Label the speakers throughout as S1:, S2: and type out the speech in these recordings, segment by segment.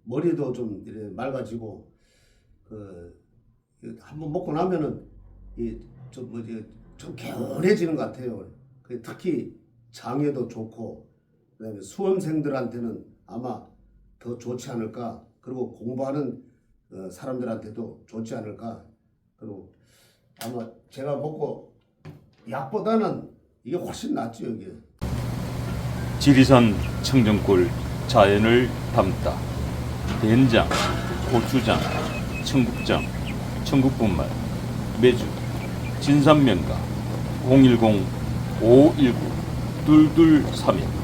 S1: 머리도 좀 이렇게 맑아지고 한번 먹고 나면은 이좀 뭐지 좀 개운해지는 것 같아요. 특히 장에도 좋고 그다음에 수험생들한테는 아마 더 좋지 않을까. 그리고 공부하는 사람들한테도 좋지 않을까. 그리고 아마 제가 먹고 약보다는 이게 훨씬 낫죠 이게.
S2: 지리산 청정골 자연을 담다 된장, 고추장, 청국장, 청국분말, 매주, 진산면가 010-519-2231.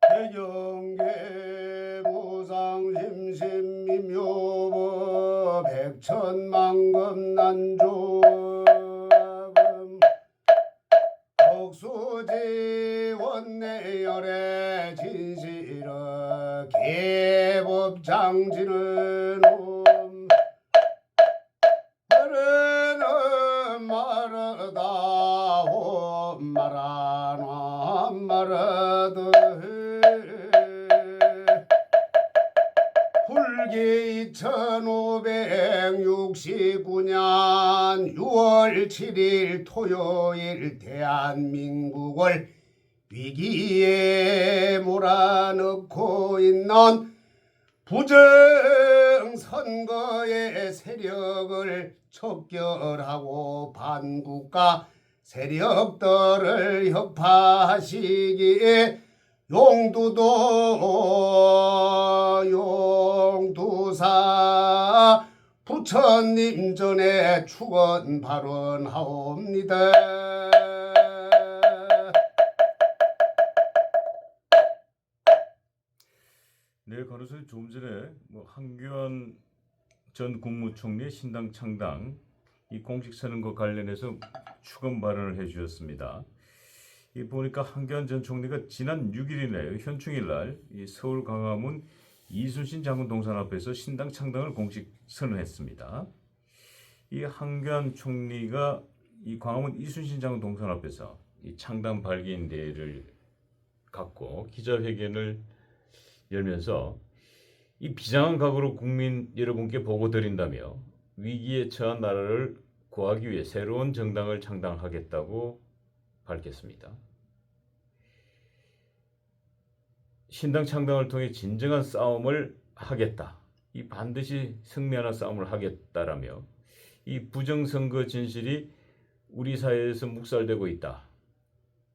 S1: 대경계 무상심심미묘법 백천만금난조금 독수지 원내열의 진실어 계법장지는 흐르는 마르다 홈마라나 마르드 불기 2569년 6월 7일 토요일 대한민국을 위기에 몰아넣고 있는 부정선거의 세력을 척결하고 반국가 세력들을 혁파하시기에 용두사 부처님 전에 축원 발언하옵니다.
S2: 네, 간호사님 조금 전에 한교안 전 국무총리의 신당 창당 이 공식 선언과 관련해서 축원 발언을 해주셨습니다. 이 보니까 한교안 전 총리가 지난 6일이네요. 현충일 날 이 서울 광화문 이순신 장군 동산 앞에서 신당 창당을 공식 선언했습니다. 이 한교안 총리가 이 광화문 이순신 장군 동산 앞에서 이 창당 발기인 대회를 갖고 기자회견을 열면서 이 비장한 각오로 국민 여러분께 보고드린다며 위기에 처한 나라를 구하기 위해 새로운 정당을 창당하겠다고 밝혔습니다. 신당 창당을 통해 진정한 싸움을 하겠다. 이 반드시 승리하는 싸움을 하겠다라며 이 부정선거 진실이 우리 사회에서 묵살되고 있다.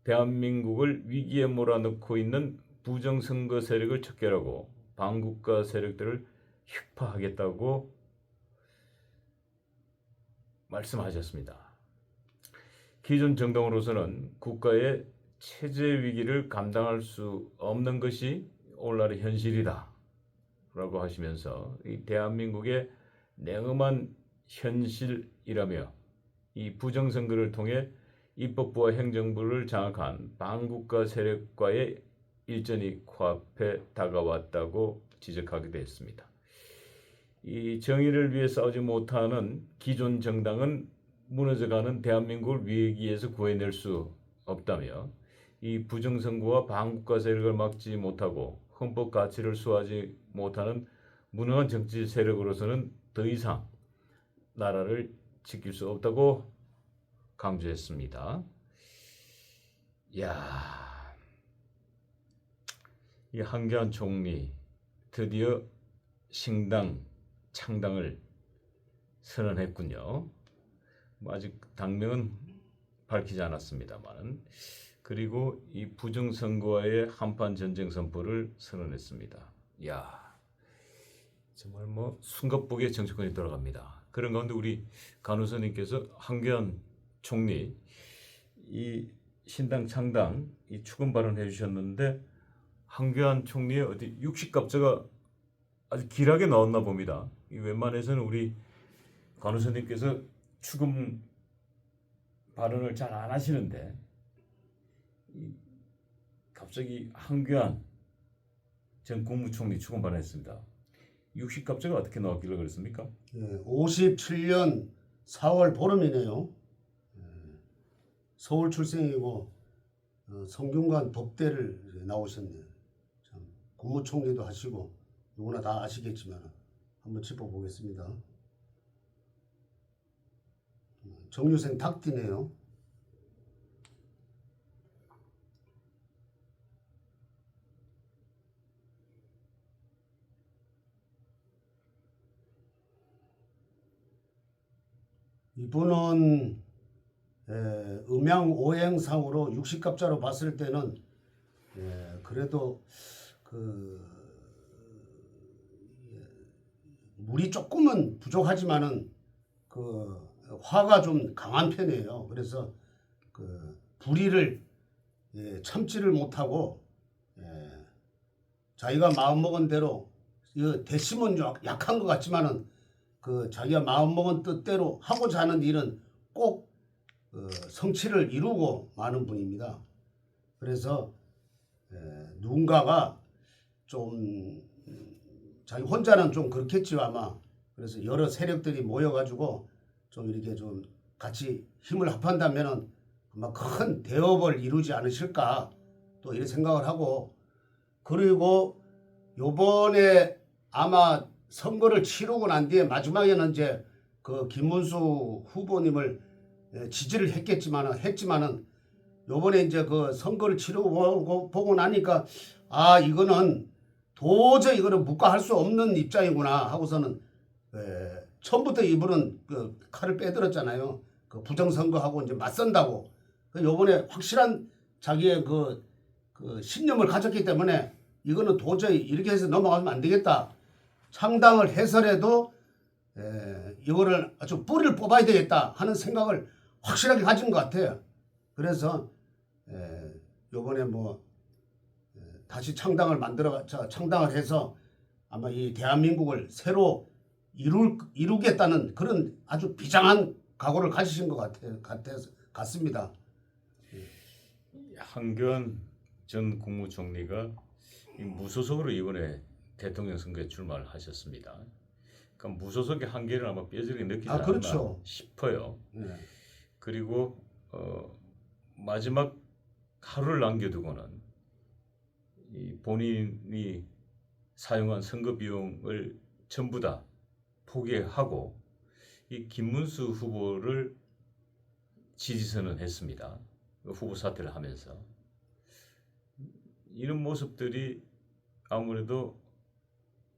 S2: 대한민국을 위기에 몰아넣고 있는 부정선거 세력을 척결하고 반국가 세력들을 혁파하겠다고 말씀하셨습니다. 기존 정당으로서는 국가의 체제 위기를 감당할 수 없는 것이 오늘날의 현실이다 라고 하시면서 이 대한민국의 냉엄한 현실이라며 이 부정선거를 통해 입법부와 행정부를 장악한 반국가 세력과의 일전이 코앞에 다가왔다고 지적하기도 했습니다. 이 정의를 위해 싸우지 못하는 기존 정당은 무너져가는 대한민국을 위기에서 구해낼 수 없다며 이 부정선거와 반국가 세력을 막지 못하고 헌법 가치를 수호하지 못하는 무능한 정치 세력으로서는 더 이상 나라를 지킬 수 없다고 강조했습니다. 이 한교안 총리 드디어 신당 창당을 선언했군요. 아직 당명은 밝히지 않았습니다만, 그리고 이 부정선거와의 한판 전쟁 선포를 선언했습니다. 정말 숨가쁘게 정치권이 돌아갑니다. 그런 가운데 우리 간호사님께서 한교안 총리 이 신당 창당 이 축원 발언해 주셨는데 한교안 총리의 어디 60갑자가 아주 길하게 나왔나 봅니다. 이 웬만해서는 우리 간호사님께서 축원 발언을 잘 안 하시는데 갑자기 한교안 전 국무총리 축원 발언했습니다. 60갑자가 어떻게 나왔길래 그랬습니까?
S1: 57년 4월 보름이네요. 서울 출생이고 성균관 법대를 이제 나오셨네요. 참 국무총리도 하시고 누구나 다 아시겠지만 한번 짚어보겠습니다. 정유생 닭띠네요. 이분은 음양 오행상으로 육식갑자로 봤을 때는 그래도 그 물이 조금은 부족하지만은 그 화가 좀 강한 편이에요. 그래서 그 불의를 참지를 못하고 자기가 마음먹은 대로 대심은 약한 것 같지만은 그 자기가 마음먹은 뜻대로 하고자 하는 일은 꼭 성취를 이루고 마는 분입니다. 그래서 누군가가 좀 자기 혼자는 좀 그렇겠지요 아마. 그래서 여러 세력들이 모여가지고 좀 이렇게 좀 같이 힘을 합한다면은 아마 큰 대업을 이루지 않으실까 또 이런 생각을 하고, 그리고 요번에 아마 선거를 치르고 난 뒤에 마지막에는 이제 그 김문수 후보님을 지지를 했지만은 요번에 이제 그 선거를 치르고 보고 나니까 아 이거는 도저히 이거는 묵과할 수 없는 입장이구나 하고서는 처음부터 이분은 그 칼을 빼들었잖아요. 그 부정선거하고 이제 맞선다고. 요번에 확실한 자기의 그 신념을 가졌기 때문에 이거는 도저히 이렇게 해서 넘어가면 안 되겠다. 창당을 해서라도 이거를 아주 뿌리를 뽑아야 되겠다 하는 생각을 확실하게 가진 것 같아요. 그래서 요번에 뭐 다시 창당을 해서 아마 이 대한민국을 새로 이루겠다는 그런 아주 비장한 각오를 가지신 것 같습니다.
S2: 한교안 전 국무총리가 무소속으로 이번에 대통령 선거에 출마를 하셨습니다. 그러니까 무소속의 한계를 아마 뼈저리게 느끼지 않나
S1: 그렇죠.
S2: 싶어요.
S1: 네.
S2: 그리고 마지막 하루를 남겨두고는 이 본인이 사용한 선거 비용을 전부 다 포기하고 이 김문수 후보를 지지선언했습니다. 후보 사퇴를 하면서 이런 모습들이 아무래도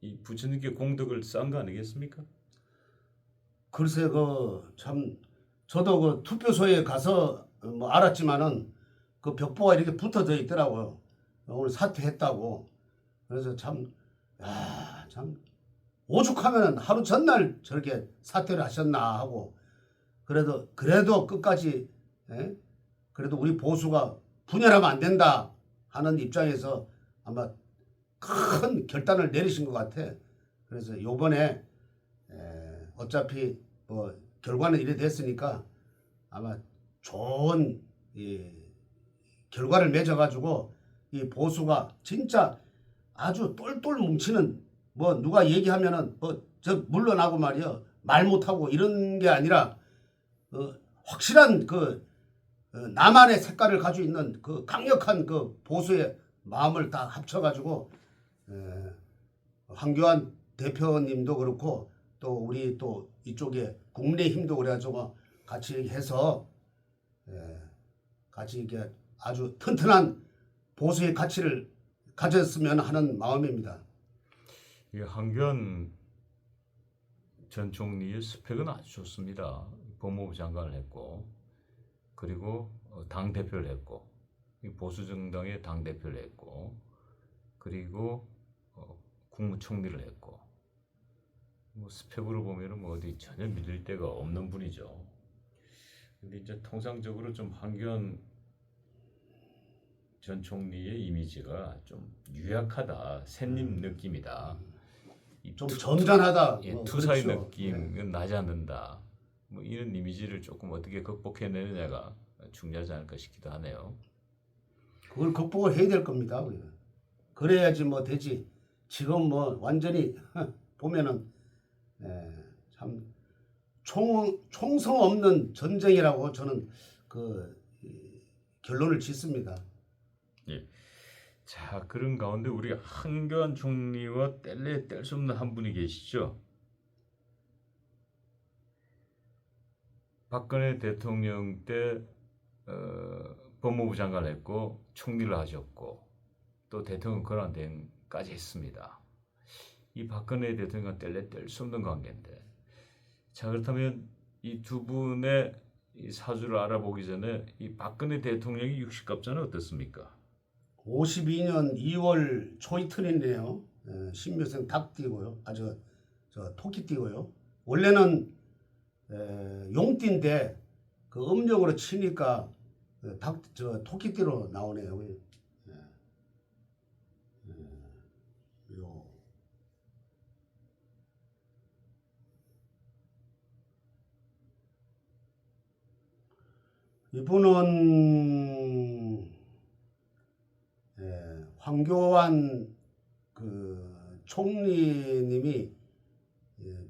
S2: 이 부처님께 공덕을 쌓은 거 아니겠습니까?
S1: 글쎄 참 저도 그 투표소에 가서 뭐 알았지만은 그 벽보가 이렇게 붙어져 있더라고요. 오늘 사퇴했다고. 그래서 참 오죽하면 하루 전날 저렇게 사퇴를 하셨나 하고, 그래도 끝까지 그래도 우리 보수가 분열하면 안 된다 하는 입장에서 아마 큰 결단을 내리신 것 같아. 그래서 요번에 어차피 뭐 결과는 이래 됐으니까 아마 좋은 결과를 맺어가지고 이 보수가 진짜 아주 똘똘 뭉치는, 뭐 누가 얘기하면은 저 물러나고 말이야 말 못하고 이런 게 아니라 확실한 나만의 색깔을 가지고 있는 그 강력한 그 보수의 마음을 다 합쳐가지고 황교안 대표님도 그렇고 또 우리 또 이쪽에 국민의힘도 그래가지고 같이 해서 같이 이렇게 아주 튼튼한 보수의 가치를 가졌으면 하는 마음입니다.
S2: 이 한교안 전 총리의 스펙은 아주 좋습니다. 법무부 장관을 했고, 그리고 당 대표를 했고, 보수 정당의 당 대표를 했고, 그리고 국무총리를 했고, 뭐 스펙으로 보면은 뭐 어디 전혀 밀릴 데가 없는 분이죠. 근데 이제 통상적으로 좀 한교안 전 총리의 이미지가 좀 유약하다, 샌님 느낌이다,
S1: 좀 점잖하다.
S2: 투사의
S1: 그렇죠.
S2: 느낌은 나지 않는다. 뭐 이런 이미지를 조금 어떻게 극복해내느냐가 중요하지 않을까 싶기도 하네요.
S1: 그걸 극복을 해야 될 겁니다. 그래야지 뭐 되지. 지금 뭐 완전히 보면은 참 총성 없는 전쟁이라고 저는 결론을 짓습니다.
S2: 예. 자, 그런 가운데 우리 한교안 총리와 뗄 수 없는 한 분이 계시죠. 박근혜 대통령 때 법무부 장관을 했고 총리를 하셨고 또 대통령 권한대행까지 했습니다. 이 박근혜 대통령과 뗄 수 없는 관계인데, 자, 그렇다면 이 두 분의 이 사주를 알아보기 전에 이 박근혜 대통령의 육식갑자는 어떻습니까?
S1: 52년 2월 초이틀이네요. 신묘생 닭 띠고요. 저 토끼 띠고요. 원래는 용띠인데 그 음력으로 치니까 토끼띠로 나오네요. 요. 이분은 황교안 총리님이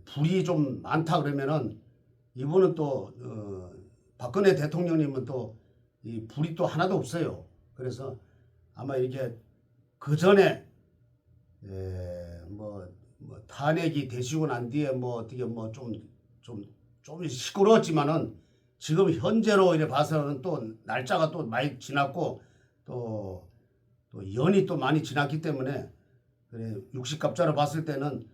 S1: 불이 좀 많다 그러면은 이분은 또 박근혜 대통령님은 또 이 불이 또 하나도 없어요. 그래서 아마 이렇게 그 전에 뭐 탄핵이 되시고 난 뒤에 뭐 어떻게 뭐 좀 시끄러웠지만은 지금 현재로 이래 봐서는 또 날짜가 또 많이 지났고 또 연이 또 많이 지났기 때문에 그래 육식갑자로 봤을 때는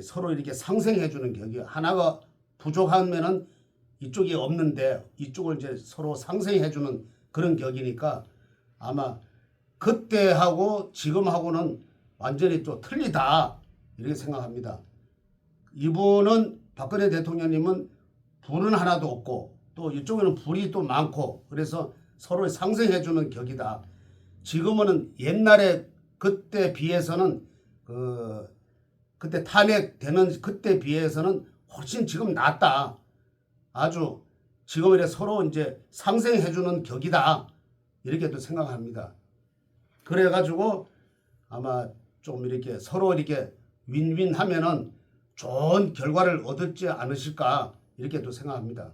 S1: 서로 이렇게 상생해주는 격이 하나가 부족하면은 이쪽이 없는데 이쪽을 이제 서로 상생해주는 그런 격이니까 아마 그때하고 지금하고는 완전히 또 틀리다 이렇게 생각합니다. 이분은 박근혜 대통령님은 불은 하나도 없고 또 이쪽에는 불이 또 많고 그래서 서로 상생해주는 격이다. 지금은 옛날에 그때 비해서는 그때 탄핵되는 그때 비해서는 훨씬 지금 낫다. 아주 지금 이래 서로 이제 상생해주는 격이다. 이렇게 또 생각합니다. 그래가지고 아마 좀 이렇게 서로 이렇게 윈윈 하면은 좋은 결과를 얻을지 않으실까 이렇게 또 생각합니다.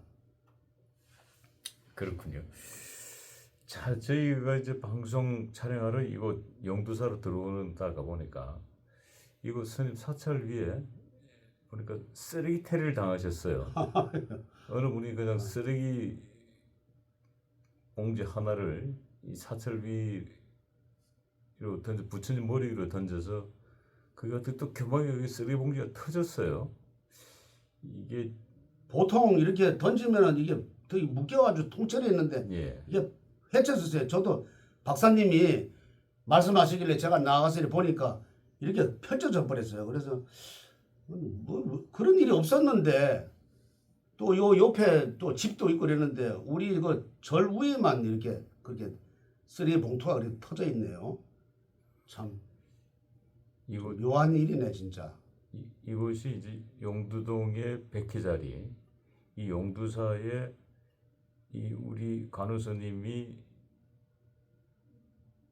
S2: 그렇군요. 자, 저희가 이제 방송 촬영하러 이곳 영두사로 들어오다가 보니까 이곳 스님 사찰 위에 보니까 쓰레기 테러를 당하셨어요. 어느 분이 그냥 쓰레기 봉지 하나를 이 사찰 위로 던져 부처님 머리 위로 던져서 그게 어떻게 또 교방에 쓰레기 봉지가 터졌어요. 이게
S1: 보통 이렇게 던지면은 이게 되게 묶여가지고 통째로 있는데
S2: 예.
S1: 이게 해쳤었어요. 저도 박사님이 말씀하시길래 제가 나가서 이렇게 보니까 이렇게 펼쳐져 버렸어요. 그래서 뭐 그런 일이 없었는데 또 요 옆에 또 집도 있고 그랬는데 우리 이거 절 위에만 이렇게 그렇게 쓰레기 봉투가 그렇게 터져 있네요. 참
S2: 이곳
S1: 묘한 일이네 진짜.
S2: 이곳이 이제 용두동의 백회자리, 이 용두사에 이 우리 간호사님이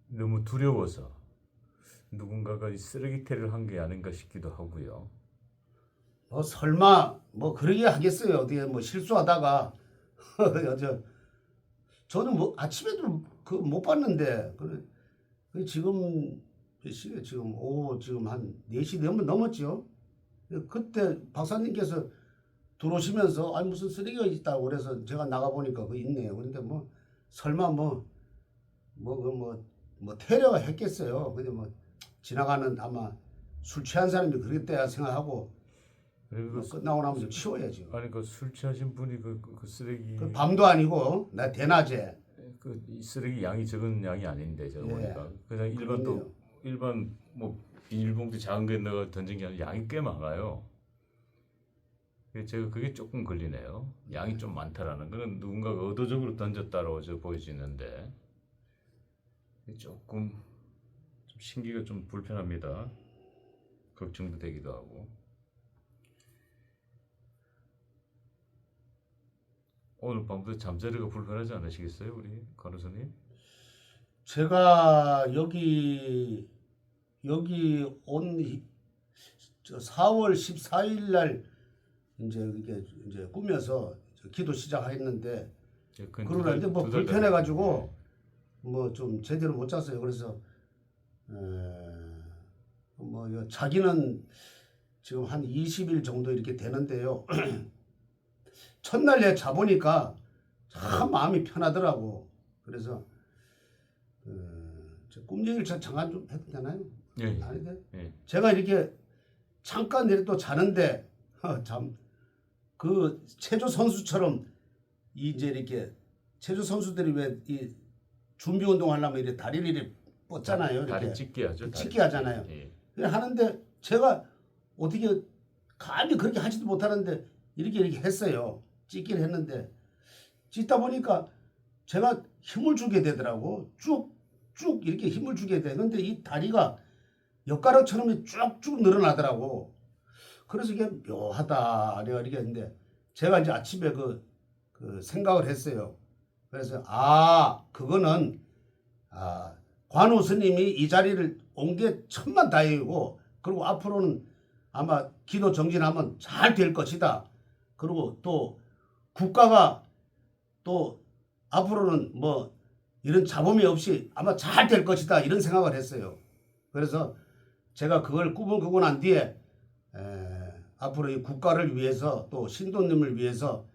S2: 너무 두려워서 누군가가 이 쓰레기 테러를 한 게 아닌가 싶기도 하고요.
S1: 뭐 설마 뭐 그러게 하겠어요. 어디에 뭐 실수하다가 저는 뭐 아침에도 그 못 봤는데 지금 몇 시에 지금 지금 한 4시 넘었죠. 그때 박사님께서 들어오시면서 아니 무슨 쓰레기가 있다고 그래서 제가 나가 보니까 그 있네요. 그런데 뭐 설마 뭐 테러가 했겠어요. 근데 뭐 지나가는 아마 술 취한 사람이 그랬대야 생각하고
S2: 그리고
S1: 끝나고 나면 좀 치워야지.
S2: 아니 그 술 취하신 분이 그 쓰레기
S1: 그 밤도 아니고 나 대낮에
S2: 이 쓰레기 양이 적은 양이 아닌데 제가
S1: 예.
S2: 보니까 그냥
S1: 그렇네요.
S2: 일반 뭐 비닐봉지 작은 거에 넣어 던진 게 아니라 양이 꽤 많아요. 제가 그게 조금 걸리네요. 양이 좀 많다라는 거는 누군가가 의도적으로 던졌다고 저 보여지는데 조금 좀 신기가 좀 불편합니다. 걱정도 되기도 하고. 오늘 밤부터 잠자리가 불편하지 않으시겠어요, 우리 간호사님?
S1: 제가 여기 온 4월 14일 날 이제 이게 이제 꾸며서 기도 시작했는데
S2: 근
S1: 그러는데 뭐 불편해가지고 뭐 좀 제대로 못 잤어요. 그래서 뭐 자기는 지금 한 20일 정도 이렇게 되는데요. 첫날 내 자보니까 참 마음이 편하더라고. 그래서 꿈 얘기를 잠깐 좀 해도 되나요?
S2: 예.
S1: 아니 돼?
S2: 예.
S1: 제가 이렇게 잠깐 내려 또 자는데 참 그 체조 선수처럼 이제 이렇게 체조 선수들이 왜 이 준비 운동 하려면 이렇게 다리를 이렇게 뻗잖아요.
S2: 다리
S1: 이렇게
S2: 찢기 하죠.
S1: 찢기 하잖아요.
S2: 예.
S1: 하는데 제가 어떻게 감히 그렇게 하지도 못하는데 이렇게 했어요. 찢기를 했는데 찢다 보니까 제가 힘을 주게 되더라고. 쭉쭉 이렇게 힘을 주게 돼. 근데 이 다리가 엿가락처럼 쭉쭉 늘어나더라고. 그래서 이게 묘하다. 내가 이렇게 했는데 제가 이제 아침에 그 생각을 했어요. 그래서 그거는 관우 스님이 이 자리를 온 게 천만 다행이고 그리고 앞으로는 아마 기도 정진하면 잘 될 것이다. 그리고 또 국가가 또 앞으로는 뭐 이런 잡음이 없이 아마 잘 될 것이다. 이런 생각을 했어요. 그래서 제가 그걸 꿈을 꾸고 난 뒤에 앞으로 이 국가를 위해서 또 신도님을 위해서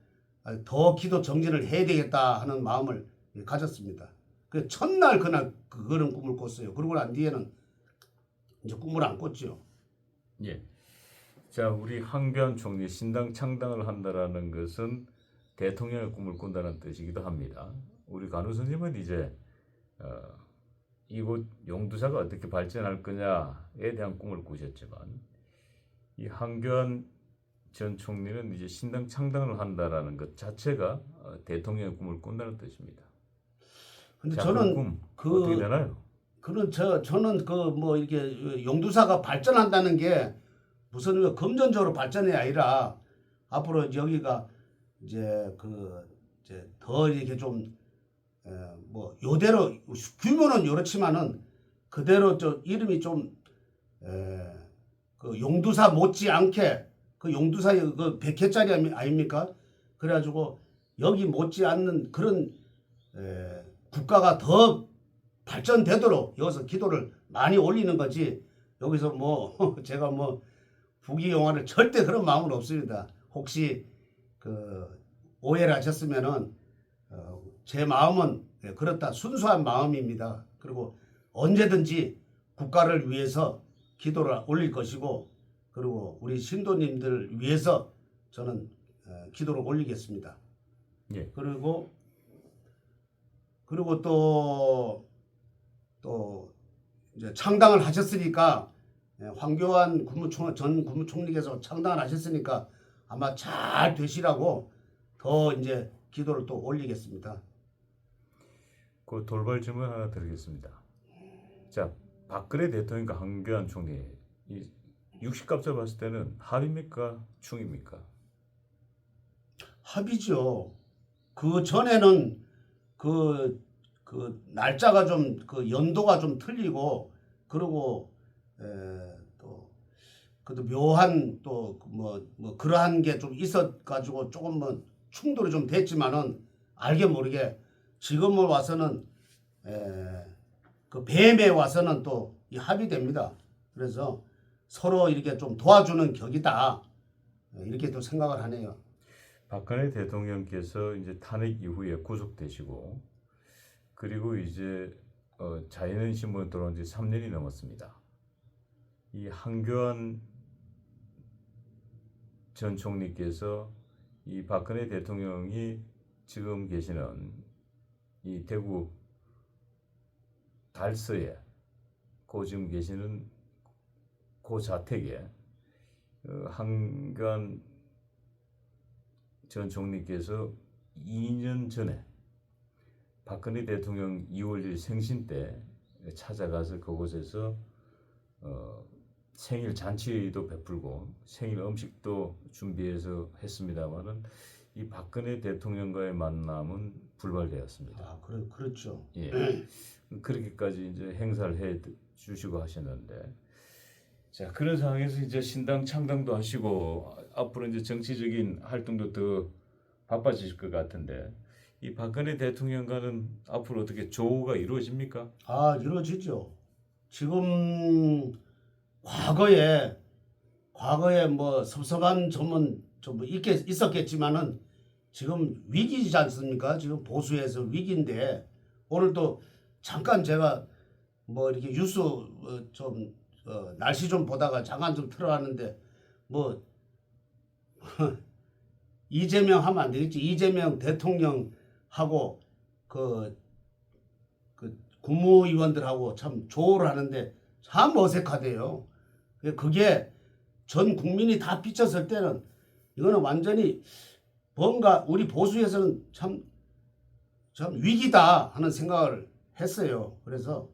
S1: 더 기도 정진을 해야 되겠다 하는 마음을 가졌습니다. 그 첫날 그날 그런 꿈을 꿨어요. 그러고 난 뒤에는 이제 꿈을 안 꿨죠.
S2: 예. 자, 우리 황교안 총리 신당 창당을 한다라는 것은 대통령의 꿈을 꾼다는 뜻이기도 합니다. 우리 간호 선생님은 이제 이곳 용두사가 어떻게 발전할 거냐에 대한 꿈을 꾸셨지만 이 황교안 전 총리는 이제 신당 창당을 한다라는 것 자체가 대통령의 꿈을 꾼다는 뜻입니다.
S1: 근데
S2: 자,
S1: 저는
S2: 꿈 어떻게 되나요?
S1: 저는 그 뭐 이렇게 용두사가 발전한다는 게 무슨 금전적으로 발전이 아니라 앞으로 여기가 이제 이제 더 이렇게 좀 뭐 요대로 규모는 요렇지만은 그대로 이름이 좀 그 용두사 못지않게 그 용두사의 그 100회짜리 아닙니까? 그래가지고 여기 못지않는 그런 국가가 더 발전되도록 여기서 기도를 많이 올리는 거지. 여기서 뭐 제가 뭐 부귀영화를 절대 그런 마음은 없습니다. 혹시 오해를 하셨으면은 제 마음은 그렇다 순수한 마음입니다. 그리고 언제든지 국가를 위해서 기도를 올릴 것이고 그리고 우리 신도님들 위해서 저는 기도를 올리겠습니다.
S2: 예.
S1: 그리고 또 이제 창당을 하셨으니까 황교안 전 국무총리께서 창당을 하셨으니까 아마 잘 되시라고 더 이제 기도를 또 올리겠습니다.
S2: 그 돌발 질문 하나 드리겠습니다. 자, 박근혜 대통령과 황교안 총리 이 60갑자 봤을 때는 합입니까? 충입니까?
S1: 합이죠. 그 전에는 그 날짜가 좀 연도가 좀 틀리고 그리고 또 그래도 묘한 또 뭐 그러한 게 좀 있어 가지고 조금 뭐 충돌이 좀 됐지만은 알게 모르게 지금을 와서는 그 뱀에 와서는 또 이 합의됩니다. 그래서 서로 이렇게 좀 도와주는 격이다 이렇게 또 생각을 하네요.
S2: 박근혜 대통령께서 이제 탄핵 이후에 구속되시고 그리고 이제 자연인 신분에 들어온 지 3년이 넘었습니다. 이 황교안 전 총리께서 이 박근혜 대통령이 지금 계시는 이 대구 달서에 지금 계시는 그 자택에 황교안 전 총리께서 2년 전에 박근혜 대통령 2월 1일 생신 때 찾아가서 그곳에서 생일 잔치도 베풀고 생일 음식도 준비해서 했습니다만은 이 박근혜 대통령과의 만남은 불발되었습니다.
S1: 그렇죠.
S2: 예, 그렇게까지 이제 행사를 해 주시고 하셨는데 자, 그런 상황에서 이제 신당 창당도 하시고 앞으로 이제 정치적인 활동도 더 바빠지실 것 같은데 이 박근혜 대통령과는 앞으로 어떻게 조우가 이루어집니까?
S1: 아, 이루어지죠. 지금 과거에 뭐 섭섭한 점은 좀 있었겠지만은 지금 위기지 않습니까? 지금 보수에서 위기인데 오늘 또 잠깐 제가 뭐 이렇게 뉴스 좀 날씨 좀 보다가 잠깐 좀 틀어놨는데 뭐 이재명 하면 안 되겠지. 이재명 대통령하고 그 국무위원들하고 참 조우를 하는데 참 어색하대요. 그게 전 국민이 다 비쳤을 때는 이거는 완전히 뭔가 우리 보수에서는 참 위기다 하는 생각을 했어요. 그래서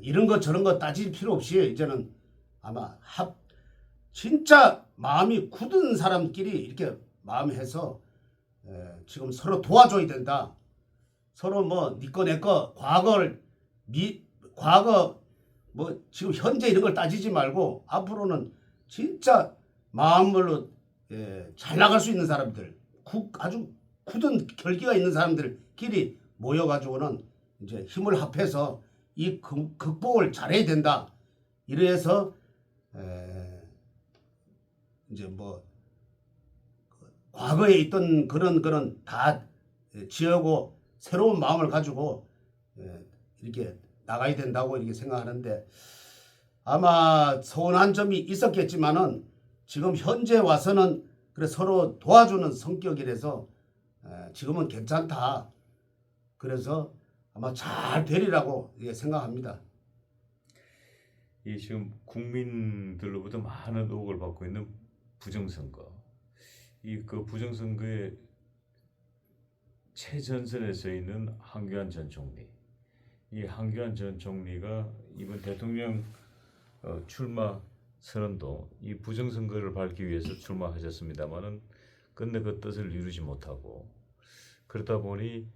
S1: 이런 거 저런 거 따질 필요 없이 이제는 아마 진짜 마음이 굳은 사람끼리 이렇게 마음해서 지금 서로 도와줘야 된다. 서로 뭐 니꺼 내꺼 과거 뭐 지금 현재 이런 걸 따지지 말고 앞으로는 진짜 마음으로 잘 나갈 수 있는 사람들, 아주 굳은 결기가 있는 사람들끼리 모여가지고는 이제 힘을 합해서 이 극복을 잘해야 된다. 이래서 이제 뭐 과거에 있던 그런 다 지우고 새로운 마음을 가지고 이렇게 나가야 된다고 이렇게 생각하는데 아마 서운한 점이 있었겠지만은 지금 현재 와서는 그래 서로 도와주는 성격이라서 지금은 괜찮다. 그래서 아마 잘 되리라고 생각합니다.
S2: 이 지금 국민들로부터 많은 의혹을 받고 있는 부정선거. 이 그 부정선거의 최전선에 서 있는 황교안 전 총리. 이 황교안 전 총리가 이번 대통령 출마 선언도 이 부정선거를 밟기 위해서 출마하셨습니다만은 끝내 그 뜻을 이루지 못하고 그러다 보니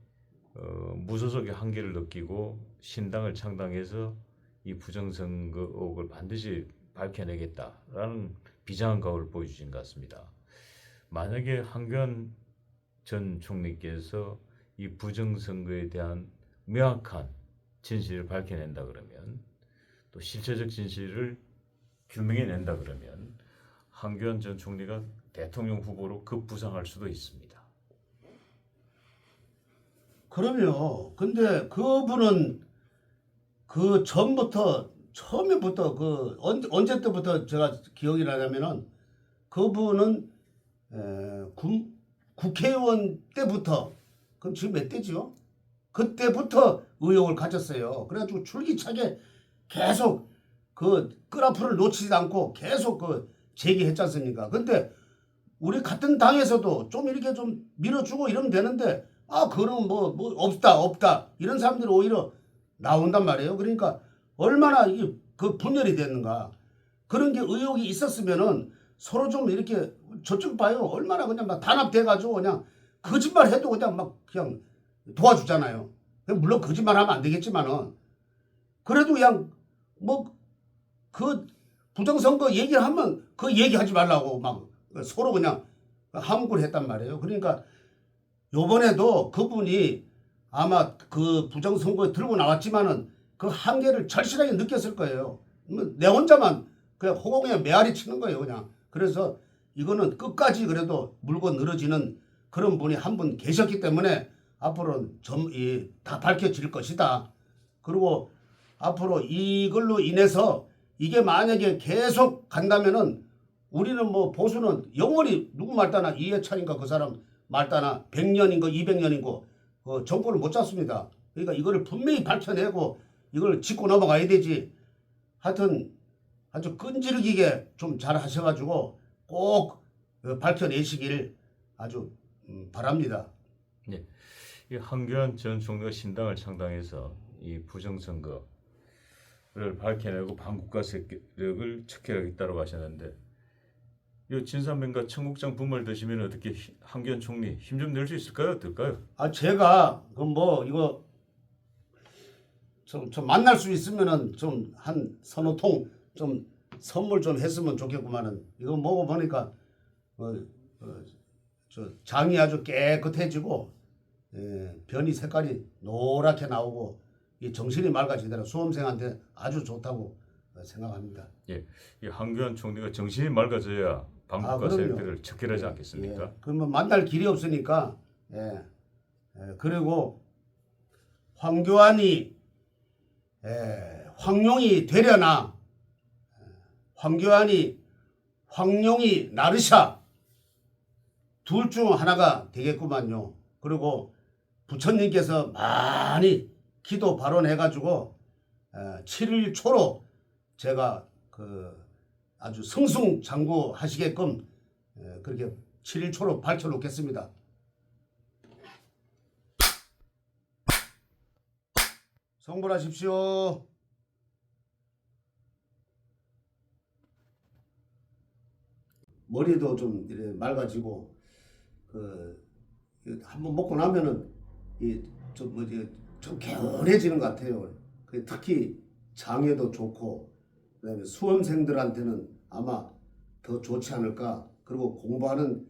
S2: 무소속의 한계를 느끼고 신당을 창당해서 이 부정선거 의혹을 반드시 밝혀내겠다라는 비장한 각오를 보여주신 것 같습니다. 만약에 황교안 전 총리께서 이 부정선거에 대한 명확한 진실을 밝혀낸다 그러면 또 실체적 진실을 규명해낸다 그러면 황교안 전 총리가 대통령 후보로 급부상할 수도 있습니다.
S1: 그럼요. 근데 그분은 그 전부터 처음에부터 언제 때부터 제가 기억이 나냐면은 그분은 국회의원 때부터 그럼 지금 몇 대죠? 그때부터 의혹을 가졌어요. 그래가지고 줄기차게 계속 그 끄라프를 놓치지 않고 계속 제기했지 않습니까? 근데 우리 같은 당에서도 좀 이렇게 좀 밀어주고 이러면 되는데 그럼 뭐 없다 이런 사람들이 오히려 나온단 말이에요. 그러니까 얼마나 이게 분열이 됐는가. 그런 게 의혹이 있었으면은 서로 좀 이렇게 저쪽 봐요. 얼마나 그냥 막 단합돼가지고 그냥 거짓말 해도 그냥 도와주잖아요. 물론 거짓말 하면 안 되겠지만은 그래도 그냥 부정선거 얘기를 하면 그 얘기하지 말라고 막 서로 그냥 함구를 했단 말이에요. 그러니까 요번에도 그분이 아마 그 부정선거에 들고 나왔지만은 그 한계를 절실하게 느꼈을 거예요. 내 혼자만 그냥 호공에 메아리 치는 거예요, 그냥. 그래서 이거는 끝까지 그래도 물고 늘어지는 그런 분이 한 분 계셨기 때문에 앞으로는 다 밝혀질 것이다. 그리고 앞으로 이걸로 인해서 이게 만약에 계속 간다면은 우리는 뭐 보수는 영원히 누구 말따나 이해찬인가 그 사람 말따나 100년인가 200년인가 정권을 못 잡습니다. 그러니까 이거를 분명히 밝혀내고 이걸 짚고 넘어가야 되지. 하여튼 아주 끈질기게 좀 잘 하셔가지고 꼭 밝혀내시길 아주 바랍니다.
S2: 네, 이 황교안 전 총리가 신당을 창당해서 이 부정선거를 밝혀내고 반국가 세력을 척결하겠다고 하셨는데 이 진삼ben과 청국장 분말 드시면 어떻게 황교안 총리 힘 좀 낼 수 있을까요? 어떨까요?
S1: 제가 이거 좀 만날 수 있으면은 좀 한 서너 통 좀 선물 좀 했으면 좋겠구만은. 이거 먹어보니까 저 장이 아주 깨끗해지고 변이 색깔이 노랗게 나오고 이 정신이 맑아지더라. 수험생한테 아주 좋다고 생각합니다.
S2: 예, 이 황교안 총리가 정신이 맑아져야 방법과
S1: 그럼요.
S2: 세력들을 척결하지 않겠습니까?
S1: 예. 그러면 만날 길이 없으니까 그리고 황교안이 황룡이 되려나 황교안이 황룡이 나르샤 둘 중 하나가 되겠구만요. 그리고 부처님께서 많이 기도 발언해가지고 7일 초로 제가 아주 승승장구하시게끔 그렇게 7일 초로 밝혀놓겠습니다. 성불하십시오. 머리도 좀 이렇게 맑아지고 한번 먹고 나면은 좀 개운해지는 것 같아요. 특히 장에도 좋고 그다음에 수험생들한테는 아마 더 좋지 않을까. 그리고 공부하는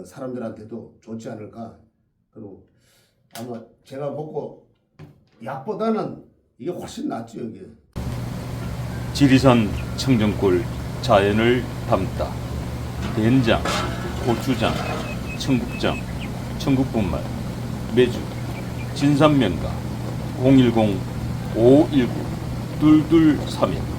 S1: 사람들한테도 좋지 않을까. 그리고 아마 제가 먹고 약보다는 이게 훨씬 낫죠. 이게.
S2: 지리산 청정골 자연을 담다 된장, 고추장, 청국장, 청국분말, 매주, 진산면가 010-519-2231